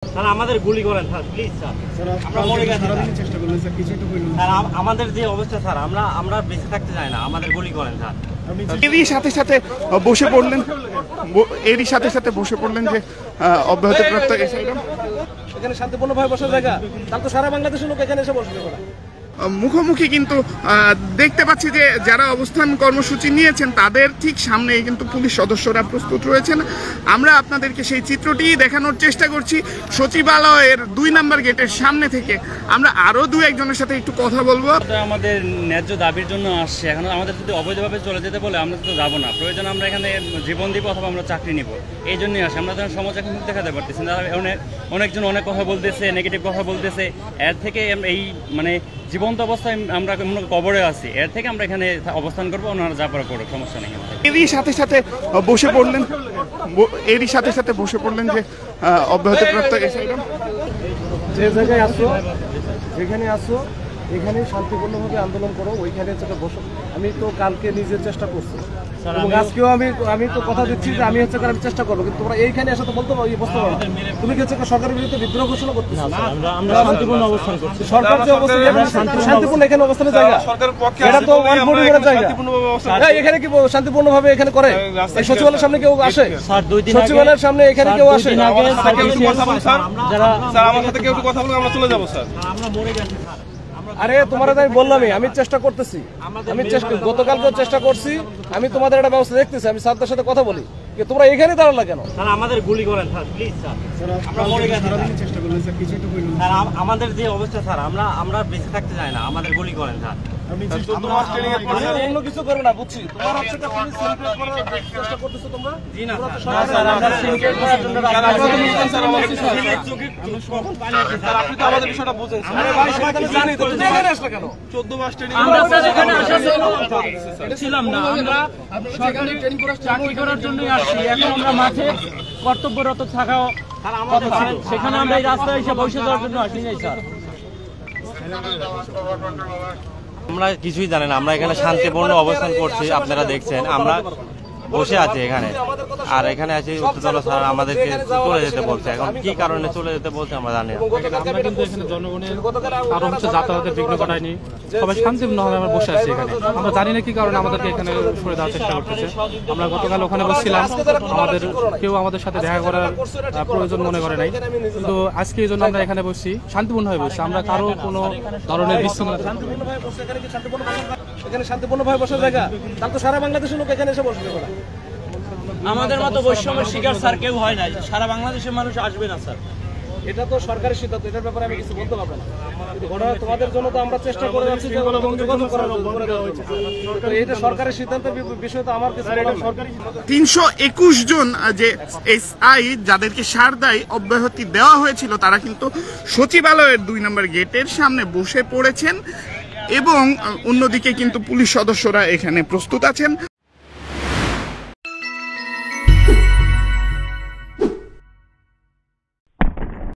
Sir আমাদের গুলি করেন স্যার, প্লিজ স্যার। আমরা মরে গেছি চেষ্টা করলেন স্যার, কিছু তো কইলেন স্যার। আমাদের যে অবস্থা স্যার, আমরা বেঁচে থাকতে চাই না, আমাদের গুলি করেন স্যার। এরই সাথে সাথে বসে পড়লেন যে অব্যাহতিপ্রাপ্ত এখানে শান্তিপূর্ণভাবে বসার জায়গা, তার তো সারা বাংলাদেশের লোক এখানে এসে বসবে। মুখোমুখি কিন্তু দেখতে পাচ্ছি যে যারা অবস্থান কর্মসূচি নিয়েছেন তাদের ঠিক সামনে কিন্তু পুলিশ সদস্যরা প্রস্তুত রয়েছেন। আমরা আপনাদেরকে সেই চিত্রটি দেখানোর চেষ্টা করছি সচিবালয়ের 2 নম্বর গেটের সামনে থেকে। আমরা আরো 2-1 সাথে একটু কথা বলবো। আমাদের ন্যায্য দাবির জন্য আসছে, এখন আমাদের যদি অবৈধভাবে চলে যেতে বলে আমরা তো যাবো না। প্রয়োজন আমরা এখানে জীবন দিব অথবা আমরা চাকরি নিব, এই জন্যই আসে। আমরা যখন সমাজ এখন দেখাতে পারতেছি না, অনেকজন অনেক কথা বলতেছে, নেগেটিভ কথা বলতেছে। এর থেকে এই মানে জীবন্ত অবস্থায় আমরা কবরে আছি, এর থেকে আমরা এখানে অবস্থান করবো, ওনারা যা পারা করুক, সমস্যা নেই। এরই সাথে সাথে বসে পড়লেন যে অব্যাহতিপ্রাপ্ত যে জায়গায় আসো, যেখানে আসো এখানে শান্তিপূর্ণভাবে আন্দোলন করো, ওইখানে বসো। আমি তো কালকে নিজের চেষ্টা করছি, আজকেও আমি তো কথা দিচ্ছি যে আমি আমি চেষ্টা করবো, কিন্তু তোমরা এইখানে এসে তো বলতে পারো, বসতে পারো। তুমি কি সরকারের বিরুদ্ধে বিদ্রোহ ঘোষণা করতে? আমরা শান্তিপূর্ণ অবস্থান করছি। সরকার যে অবস্থান শান্তিপূর্ণ এখানে অবস্থানের জায়গা, এটা তো জায়গা। এখানে কি শান্তিপূর্ণভাবে এখানে করে? সচিবালয়ের সামনে কেউ আসে? সচিবালয়ের সামনে এখানে কেউ আসে? আমার সাথে কেউ কথা বলুন, আমরা চলে যাবো স্যার। আমরা মরে গেছি স্যার। আরে তোমার আমি বললামই, আমি চেষ্টা করতেছি, গতকালকেও চেষ্টা করছি। আমি তোমাদের একটা ব্যবস্থা দেখতেছি, আমি স্যারদের সাথে কথা বলি। তোমরা এখানে দাঁড়ালা কেন? স্যার আমাদের গুলি করেন স্যার, প্লিজ স্যার। আমরা মরে গেছি চেষ্টা করলেন স্যার, কিছু তো কইলেন স্যার। আমাদের যে অবস্থা স্যার, আমরা বেঁচে থাকতে চাই না, আমাদের গুলি করেন স্যার। অন্য কিছু করবে না, বুঝছি। তোমার হচ্ছে পুলিশ সিনক্রেট করার চেষ্টা করতেছো তোমরা? জি না স্যার, আমরা সিনক্রেট করার জন্য আপনি তো আমাদের বিষয়টা বুঝেন স্যার। আমি জানি তো, তুমি এখানে আসলে কেন? 14 মাস ট্রেনিং ছিলাম না, আমরা সরকারি চাকরি করার জন্যই আসছি। এখন আমরা মাঠে কর্তব্যরত থাকা কথা ছিল, সেখানে আমরা এই রাস্তায় এসে বসে যাওয়ার জন্য আসি নাই স্যার। আমরা কিছুই জানি না, আমরা এখানে শান্তিপূর্ণ অবস্থান করছি, আপনারা দেখছেন। আমরা বসে আছি এখানে, আর এখানে আছি উত্তেজনা স্যার আমাদেরকে চলে যেতে বলছে। এখন কি কারণে চলে যেতে বলছে আমরা জানি না। আমরা কিন্তু এখানে জনগণের কারো যাতায়াতের বিঘ্ন ঘটায়নি, সবাই শান্তিপূর্ণভাবে আমরা বসে আছি এখানে। আমরা জানি না কি কারণে আমাদেরকে এখানে সরে দেওয়ার চেষ্টা করতেছে। আমরা গতকাল ওখানে বসছিলাম, কেউ আমাদের সাথে দেখা করার প্রয়োজন মনে করে নাই, কিন্তু আজকে এই জন্য আমরা এখানে বসছি, শান্তিপূর্ণভাবে বসছি। আমরা কারো কোনো ধরনের বিশৃঙ্খলা এখানে শান্তিপূর্ণভাবে বসার জায়গা, তার তো সারা বাংলাদেশের লোক এখানে এসে বসবে। আমাদের মতো বৈষম্যের শিকার স্যার কেউ হয় না, সারা বাংলাদেশের মানুষ আসবে না স্যার। এটা তো সরকারের সিদ্ধান্ত, এটার ব্যাপারে আমি কিছু বলতে পারবো না। তোমাদের জন্য তো আমরা চেষ্টা করে যাচ্ছি, এটা সরকারের সিদ্ধান্তের বিষয়, তো আমার কিছু 321 জন যে এসআই যাদেরকে সারদায় অব্যাহতি দেওয়া হয়েছিল তারা কিন্তু সচিবালয়ের 2 নম্বর গেটের সামনে বসে পড়েছেন এবং অন্যদিকে কিন্তু পুলিশ সদস্যরা এখানে প্রস্তুত আছেন।